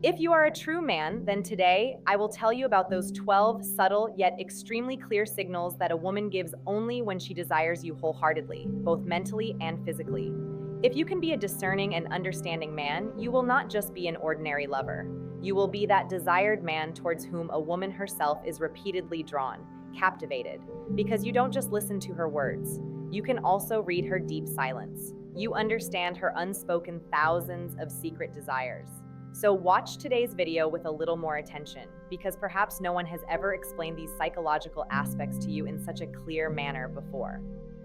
If you are a true man, then today I will tell you about those 12 subtle yet extremely clear signals that a woman gives only when she desires you wholeheartedly, both mentally and physically. If you can be a discerning and understanding man, you will not just be an ordinary lover. You will be that desired man towards whom a woman herself is repeatedly drawn, captivated, because you don't just listen to her words. You can also read her deep silence. You understand her unspoken thousands of secret desires. So watch today's video with a little more attention, because perhaps no one has ever explained these psychological aspects to you in such a clear manner before.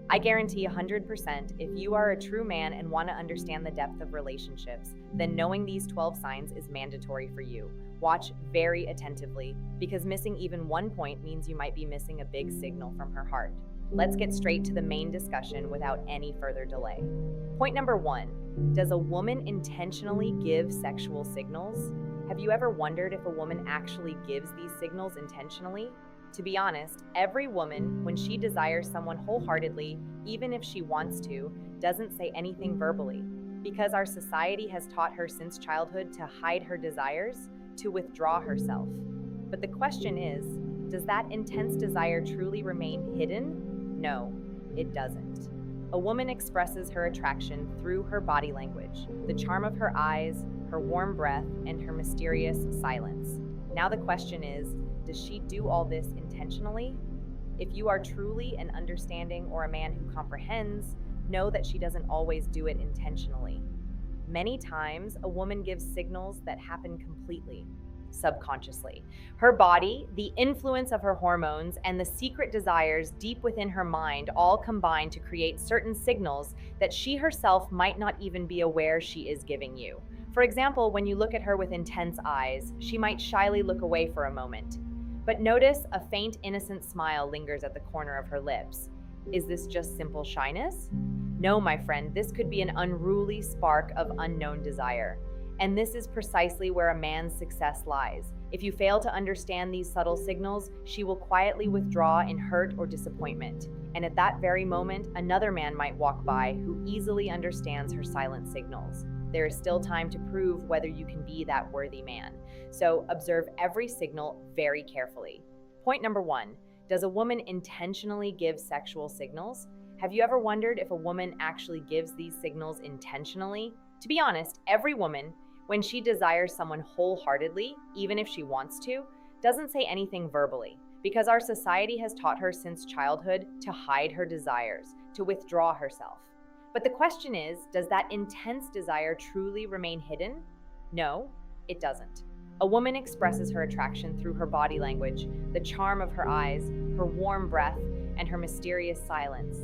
I guarantee 100% if you are a true man and want to understand the depth of relationships, then knowing these 12 signs is mandatory for you. Watch very attentively, because missing even one point means you might be missing a big signal from her heart. Let's get straight to the main discussion without any further delay. Point number 1. Does a woman intentionally give sexual signals? Have you ever wondered if a woman actually gives these signals intentionally? To be honest, every woman, when she desires someone wholeheartedly, even if she wants to, doesn't say anything verbally, because our society has taught her since childhood to hide her desires, to withdraw herself. But the question is, does that intense desire truly remain hidden? No, it doesn't. A woman expresses her attraction through her body language, the charm of her eyes, her warm breath, and her mysterious silence. Now the question is, does she do all this intentionally? If you are truly an understanding or a man who comprehends, know that she doesn't always do it intentionally. Many times, a woman gives signals that happen completely subconsciously. Her body, the influence of her hormones, and the secret desires deep within her mind all combine to create certain signals that she herself might not even be aware she is giving you. For example, when you look at her with intense eyes, she might shyly look away for a moment. But notice a faint, innocent smile lingers at the corner of her lips. Is this just simple shyness? No, my friend, this could be an unruly spark of unknown desire. And this is precisely where a man's success lies. If you fail to understand these subtle signals, she will quietly withdraw in hurt or disappointment. And at that very moment, another man might walk by who easily understands her silent signals. There is still time to prove whether you can be that worthy man. So observe every signal very carefully. Point number 1. Does a woman intentionally give sexual signals? Have you ever wondered if a woman actually gives these signals intentionally? To be honest, every woman, when she desires someone wholeheartedly, even if she wants to, doesn't say anything verbally, because our society has taught her since childhood to hide her desires, to withdraw herself. But the question is, does that intense desire truly remain hidden? No, it doesn't. A woman expresses her attraction through her body language, the charm of her eyes, her warm breath, and her mysterious silence.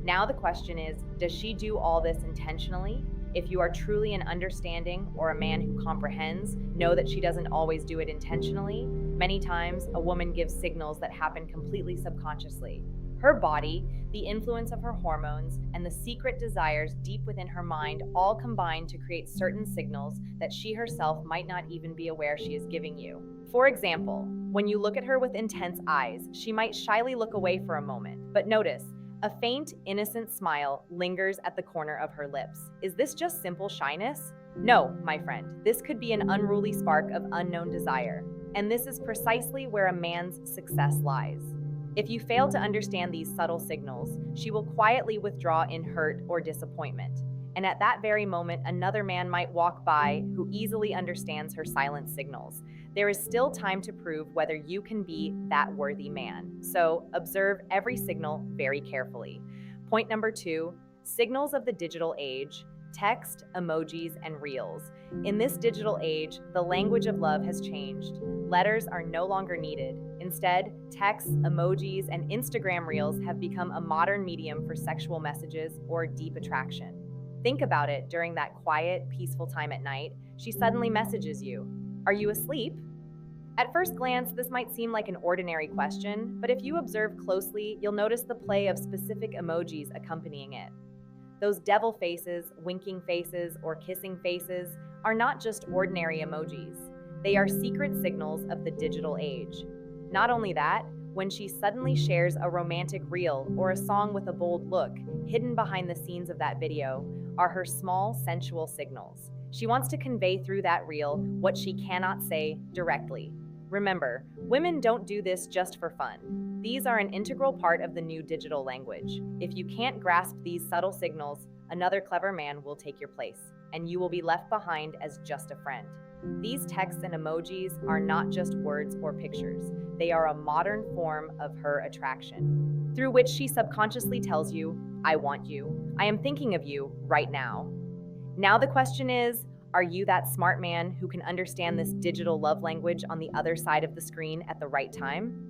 Now the question is, does she do all this intentionally? If you are truly an understanding or a man who comprehends, know that she doesn't always do it intentionally. Many times, a woman gives signals that happen completely subconsciously. Her body, the influence of her hormones, and the secret desires deep within her mind all combine to create certain signals that she herself might not even be aware she is giving you. For example, when you look at her with intense eyes, she might shyly look away for a moment. But notice, a faint, innocent smile lingers at the corner of her lips. Is this just simple shyness? No, my friend, this could be an unruly spark of unknown desire. And this is precisely where a man's success lies. If you fail to understand these subtle signals, she will quietly withdraw in hurt or disappointment. And at that very moment, another man might walk by who easily understands her silent signals. There is still time to prove whether you can be that worthy man. So observe every signal very carefully. Point number 2, signals of the digital age. Text, emojis, and reels. In this digital age, the language of love has changed. Letters are no longer needed. Instead, texts, emojis, and Instagram reels have become a modern medium for sexual messages or deep attraction. Think about it during that quiet, peaceful time at night. She suddenly messages you. Are you asleep? At first glance, this might seem like an ordinary question, but if you observe closely, you'll notice the play of specific emojis accompanying it. Those devil faces, winking faces, or kissing faces are not just ordinary emojis. They are secret signals of the digital age. Not only that, when she suddenly shares a romantic reel or a song with a bold look, hidden behind the scenes of that video are her small, sensual signals. She wants to convey through that reel what she cannot say directly. Remember, women don't do this just for fun. These are an integral part of the new digital language. If you can't grasp these subtle signals, another clever man will take your place, and you will be left behind as just a friend. These texts and emojis are not just words or pictures, they are a modern form of her attraction, through which she subconsciously tells you, I want you, I am thinking of you right now. Now the question is, are you that smart man who can understand this digital love language on the other side of the screen at the right time?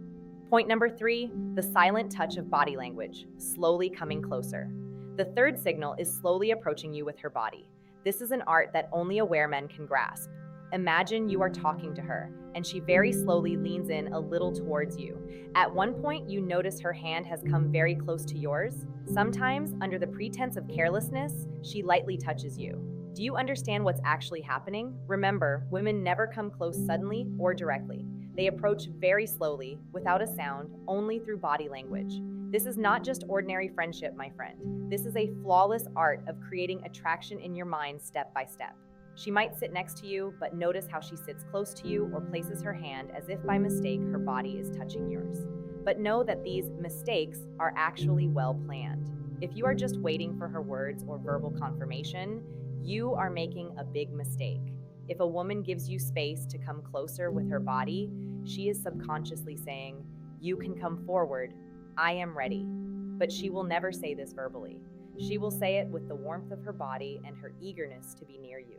Point number 3, the silent touch of body language, slowly coming closer. The third signal is slowly approaching you with her body. This is an art that only aware men can grasp. Imagine you are talking to her, and she very slowly leans in a little towards you. At one point, you notice her hand has come very close to yours. Sometimes, under the pretense of carelessness, she lightly touches you. Do you understand what's actually happening? Remember, women never come close suddenly or directly. They approach very slowly, without a sound, only through body language. This is not just ordinary friendship, my friend. This is a flawless art of creating attraction in your mind step by step. She might sit next to you, but notice how she sits close to you or places her hand as if by mistake her body is touching yours. But know that these mistakes are actually well planned. If you are just waiting for her words or verbal confirmation, you are making a big mistake. If a woman gives you space to come closer with her body, she is subconsciously saying, you can come forward, I am ready. But she will never say this verbally. She will say it with the warmth of her body and her eagerness to be near you.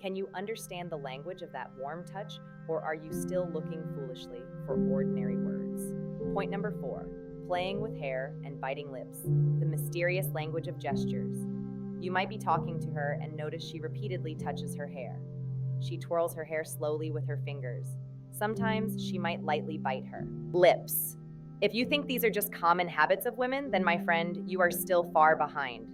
Can you understand the language of that warm touch, or are you still looking foolishly for ordinary words? Point number 4, playing with hair and biting lips, the mysterious language of gestures. You might be talking to her and notice she repeatedly touches her hair. She twirls her hair slowly with her fingers. Sometimes she might lightly bite her lips. If you think these are just common habits of women, then my friend, you are still far behind.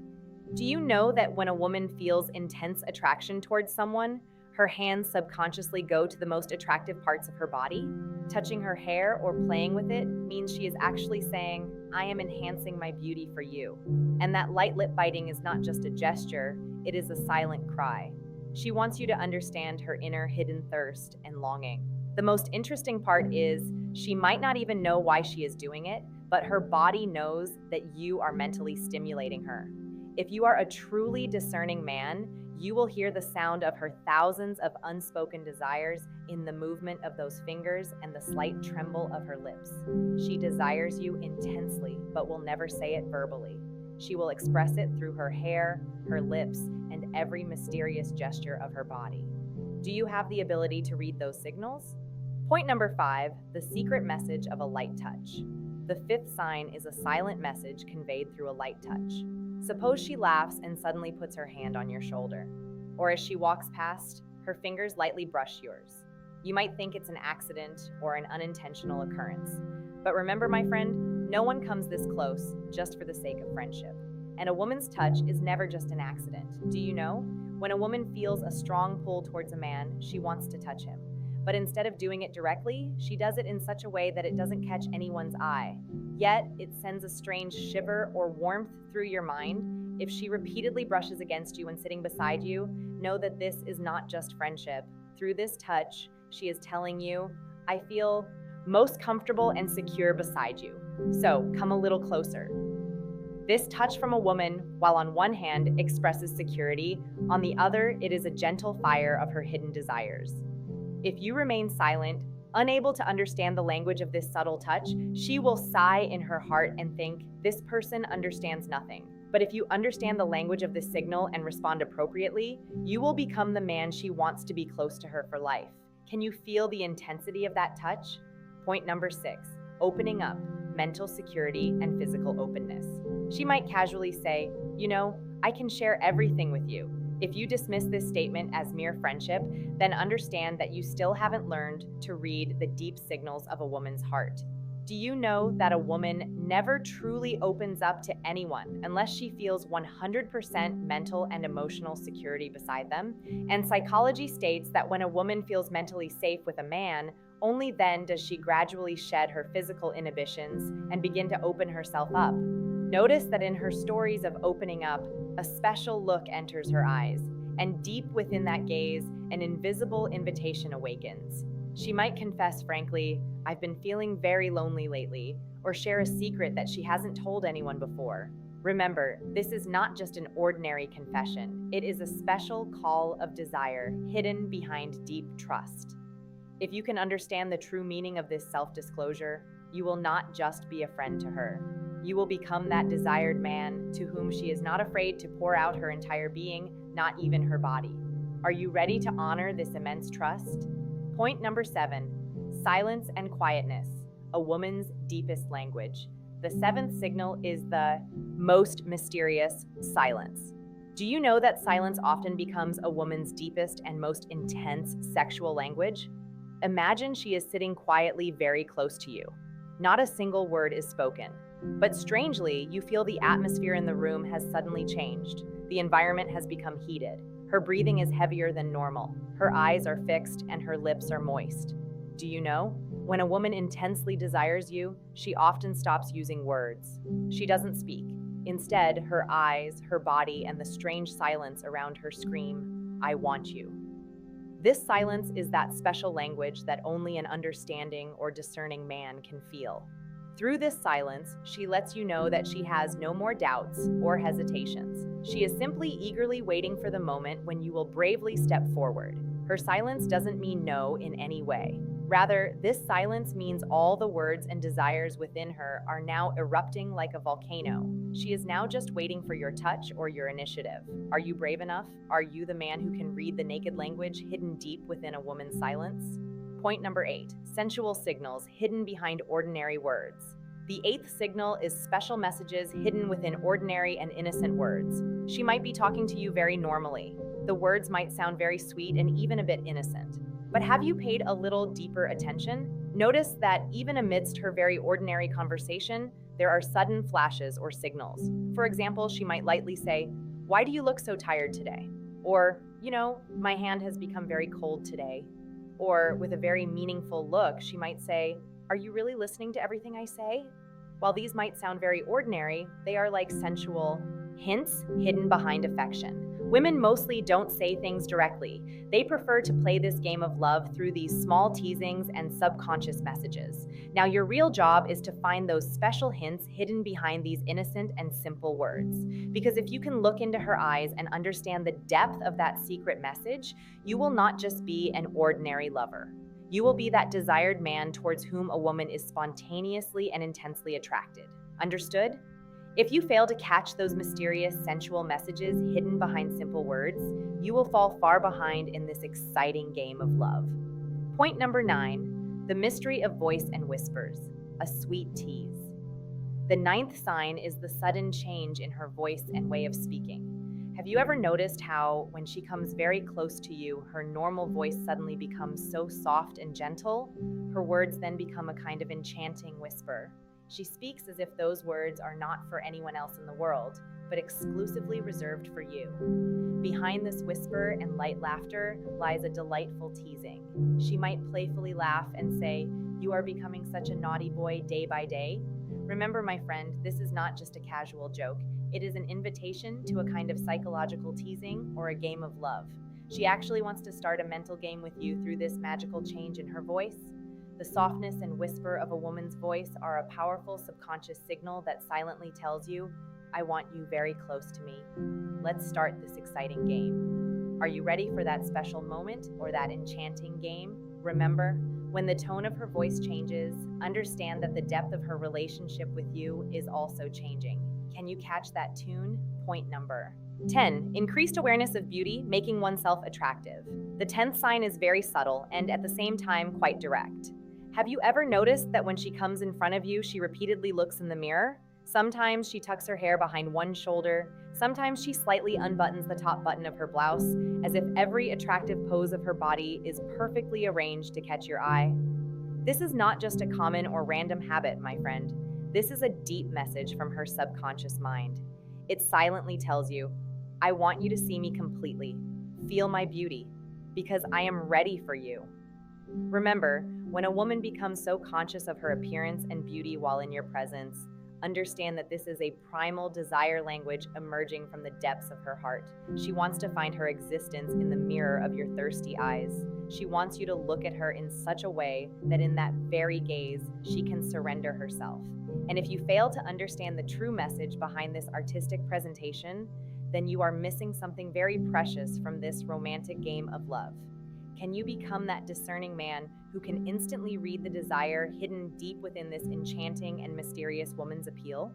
Do you know that when a woman feels intense attraction towards someone, her hands subconsciously go to the most attractive parts of her body? Touching her hair or playing with it means she is actually saying, I am enhancing my beauty for you. And that light lip biting is not just a gesture, it is a silent cry. She wants you to understand her inner hidden thirst and longing. The most interesting part is she might not even know why she is doing it, but her body knows that you are mentally stimulating her. If you are a truly discerning man, you will hear the sound of her thousands of unspoken desires in the movement of those fingers and the slight tremble of her lips. She desires you intensely, but will never say it verbally. She will express it through her hair, her lips, and every mysterious gesture of her body. Do you have the ability to read those signals? Point number 5, the secret message of a light touch. The fifth sign is a silent message conveyed through a light touch. Suppose she laughs and suddenly puts her hand on your shoulder, or as she walks past, her fingers lightly brush yours. You might think it's an accident or an unintentional occurrence. But remember, my friend, no one comes this close just for the sake of friendship. And a woman's touch is never just an accident. Do you know? When a woman feels a strong pull towards a man, she wants to touch him. But instead of doing it directly, she does it in such a way that it doesn't catch anyone's eye. Yet, it sends a strange shiver or warmth through your mind. If she repeatedly brushes against you when sitting beside you, know that this is not just friendship. Through this touch, she is telling you, I feel most comfortable and secure beside you. So, come a little closer. This touch from a woman, while on one hand expresses security, on the other, it is a gentle fire of her hidden desires. If you remain silent, unable to understand the language of this subtle touch, she will sigh in her heart and think, this person understands nothing. But if you understand the language of this signal and respond appropriately, you will become the man she wants to be close to her for life. Can you feel the intensity of that touch? Point number 6, opening up, mental security and physical openness. She might casually say, you know, I can share everything with you. If you dismiss this statement as mere friendship, then understand that you still haven't learned to read the deep signals of a woman's heart. Do you know that a woman never truly opens up to anyone unless she feels 100% mental and emotional security beside them? And psychology states that when a woman feels mentally safe with a man, only then does she gradually shed her physical inhibitions and begin to open herself up. Notice that in her stories of opening up, a special look enters her eyes. And deep within that gaze, an invisible invitation awakens. She might confess frankly, "I've been feeling very lonely lately," or share a secret that she hasn't told anyone before. Remember, this is not just an ordinary confession, it is a special call of desire hidden behind deep trust. If you can understand the true meaning of this self disclosure, you will not just be a friend to her. You will become that desired man to whom she is not afraid to pour out her entire being, not even her body. Are you ready to honor this immense trust? Point number 7: silence and quietness, a woman's deepest language. The seventh signal is the most mysterious silence. Do you know that silence often becomes a woman's deepest and most intense sexual language? Imagine she is sitting quietly very close to you. Not a single word is spoken. But strangely, you feel the atmosphere in the room has suddenly changed. The environment has become heated. Her breathing is heavier than normal. Her eyes are fixed and her lips are moist. Do you know? When a woman intensely desires you, she often stops using words. She doesn't speak. Instead, her eyes, her body, and the strange silence around her scream, "I want you." This silence is that special language that only an understanding or discerning man can feel. Through this silence, she lets you know that she has no more doubts or hesitations. She is simply eagerly waiting for the moment when you will bravely step forward. Her silence doesn't mean no in any way. Rather, this silence means all the words and desires within her are now erupting like a volcano. She is now just waiting for your touch or your initiative. Are you brave enough? Are you the man who can read the naked language hidden deep within a woman's silence? Point number 8: sensual signals hidden behind ordinary words. The eighth signal is special messages hidden within ordinary and innocent words. She might be talking to you very normally. The words might sound very sweet and even a bit innocent. But have you paid a little deeper attention? Notice that even amidst her very ordinary conversation, there are sudden flashes or signals. For example, she might lightly say, "Why do you look so tired today?" Or, "My hand has become very cold today." Or with a very meaningful look, she might say, "Are you really listening to everything I say?" While these might sound very ordinary, they are like sensual hints hidden behind affection. Women mostly don't say things directly. They prefer to play this game of love through these small teasings and subconscious messages. Now, your real job is to find those special hints hidden behind these innocent and simple words. Because if you can look into her eyes and understand the depth of that secret message, you will not just be an ordinary lover. You will be that desired man towards whom a woman is spontaneously and intensely attracted. Understood? If you fail to catch those mysterious, sensual messages hidden behind simple words, you will fall far behind in this exciting game of love. Point number 9: the mystery of voice and whispers, a sweet tease. The ninth sign is the sudden change in her voice and way of speaking. Have you ever noticed how, when she comes very close to you, her normal voice suddenly becomes so soft and gentle? Her words then become a kind of enchanting whisper. She speaks as if those words are not for anyone else in the world, but exclusively reserved for you. Behind this whisper and light laughter lies a delightful teasing. She might playfully laugh and say, "You are becoming such a naughty boy day by day." Remember, my friend, this is not just a casual joke. It is an invitation to a kind of psychological teasing or a game of love. She actually wants to start a mental game with you through this magical change in her voice. The softness and whisper of a woman's voice are a powerful subconscious signal that silently tells you, "I want you very close to me. Let's start this exciting game." Are you ready for that special moment or that enchanting game? Remember, when the tone of her voice changes, understand that the depth of her relationship with you is also changing. Can you catch that tune? Point number 10: increased awareness of beauty, making oneself attractive. The 10th sign is very subtle and at the same time quite direct. Have you ever noticed that when she comes in front of you, she repeatedly looks in the mirror? Sometimes she tucks her hair behind one shoulder. Sometimes she slightly unbuttons the top button of her blouse, as if every attractive pose of her body is perfectly arranged to catch your eye. This is not just a common or random habit, my friend. This is a deep message from her subconscious mind. It silently tells you, "I want you to see me completely. Feel my beauty, because I am ready for you." Remember, when a woman becomes so conscious of her appearance and beauty while in your presence, Understand that this is a primal desire language emerging from the depths of her heart. She wants to find her existence in the mirror of your thirsty eyes. She wants you to look at her in such a way that in that very gaze, she can surrender herself. And if you fail to understand the true message behind this artistic presentation, then you are missing something very precious from this romantic game of love. Can you become that discerning man who can instantly read the desire hidden deep within this enchanting and mysterious woman's appeal?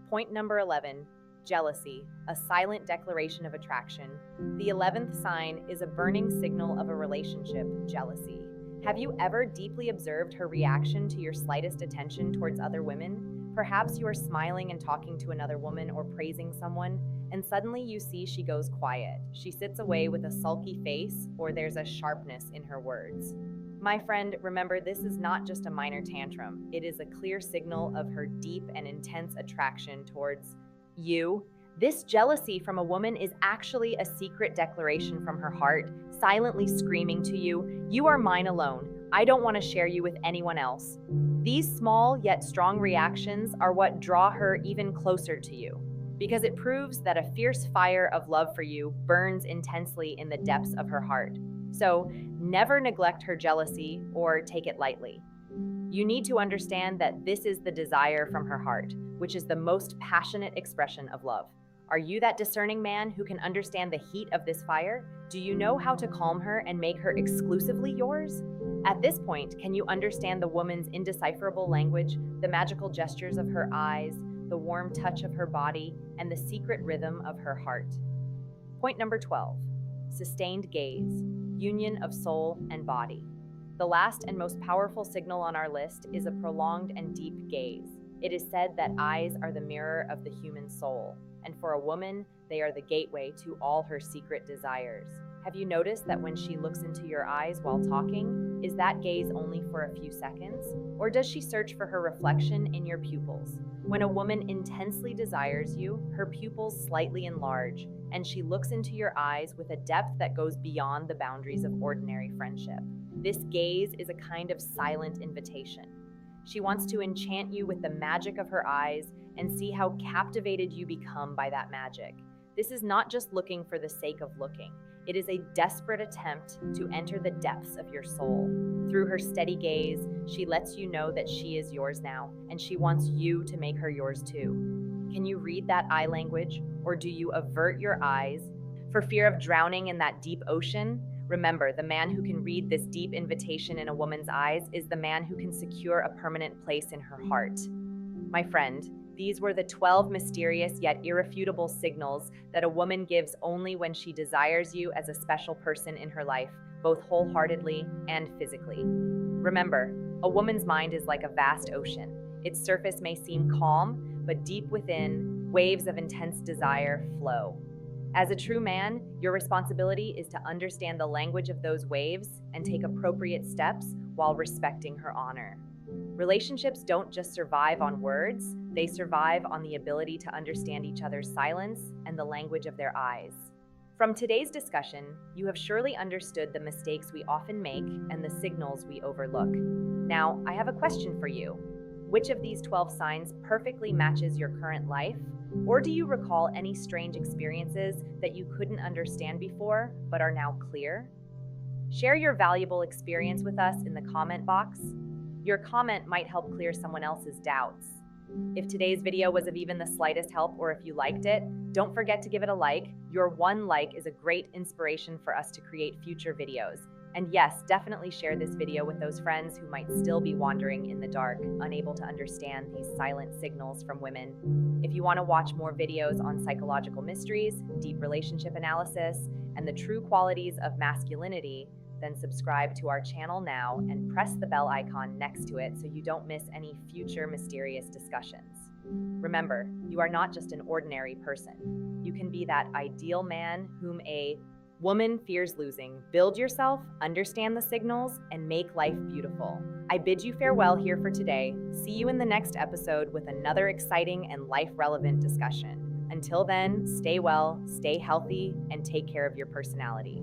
Point number 11, jealousy, a silent declaration of attraction. The 11th sign is a burning signal of a relationship, jealousy. Have you ever deeply observed her reaction to your slightest attention towards other women? Perhaps you are smiling and talking to another woman or praising someone, and suddenly you see she goes quiet. She sits away with a sulky face, or there's a sharpness in her words. My friend, remember, this is not just a minor tantrum. It is a clear signal of her deep and intense attraction towards you. This jealousy from a woman is actually a secret declaration from her heart, silently screaming to you, "You are mine alone. I don't want to share you with anyone else." These small yet strong reactions are what draw her even closer to you, because it proves that a fierce fire of love for you burns intensely in the depths of her heart. So never neglect her jealousy or take it lightly. You need to understand that this is the desire from her heart, which is the most passionate expression of love. Are you that discerning man who can understand the heat of this fire? Do you know how to calm her and make her exclusively yours? At this point, can you understand the woman's indecipherable language, the magical gestures of her eyes, the warm touch of her body, and the secret rhythm of her heart? Point number 12, sustained gaze, union of soul and body. The last and most powerful signal on our list is a prolonged and deep gaze. It is said that eyes are the mirror of the human soul, and for a woman, they are the gateway to all her secret desires. Have you noticed that when she looks into your eyes while talking, is that gaze only for a few seconds? Or does she search for her reflection in your pupils? When a woman intensely desires you, her pupils slightly enlarge, and she looks into your eyes with a depth that goes beyond the boundaries of ordinary friendship. This gaze is a kind of silent invitation. She wants to enchant you with the magic of her eyes and see how captivated you become by that magic. This is not just looking for the sake of looking. It is a desperate attempt to enter the depths of your soul. Through her steady gaze, she lets you know that she is yours now, and she wants you to make her yours too. Can you read that eye language, or do you avert your eyes for fear of drowning in that deep ocean? Remember, the man who can read this deep invitation in a woman's eyes is the man who can secure a permanent place in her heart. My friend, these were the 12 mysterious yet irrefutable signals that a woman gives only when she desires you as a special person in her life, both wholeheartedly and physically. Remember, a woman's mind is like a vast ocean. Its surface may seem calm, but deep within, waves of intense desire flow. As a true man, your responsibility is to understand the language of those waves and take appropriate steps while respecting her honor. Relationships don't just survive on words, they survive on the ability to understand each other's silence and the language of their eyes. From today's discussion, you have surely understood the mistakes we often make and the signals we overlook. Now, I have a question for you. Which of these 12 signs perfectly matches your current life? Or do you recall any strange experiences that you couldn't understand before but are now clear? Share your valuable experience with us in the comment box. Your comment might help clear someone else's doubts. If today's video was of even the slightest help, or if you liked it, don't forget to give it a like. Your one like is a great inspiration for us to create future videos. And yes, definitely share this video with those friends who might still be wandering in the dark, unable to understand these silent signals from women. If you want to watch more videos on psychological mysteries, deep relationship analysis, and the true qualities of masculinity, then subscribe to our channel now and press the bell icon next to it so you don't miss any future mysterious discussions. Remember, you are not just an ordinary person. You can be that ideal man whom a woman fears losing. Build yourself, understand the signals, and make life beautiful. I bid you farewell here for today. See you in the next episode with another exciting and life-relevant discussion. Until then, stay well, stay healthy, and take care of your personality.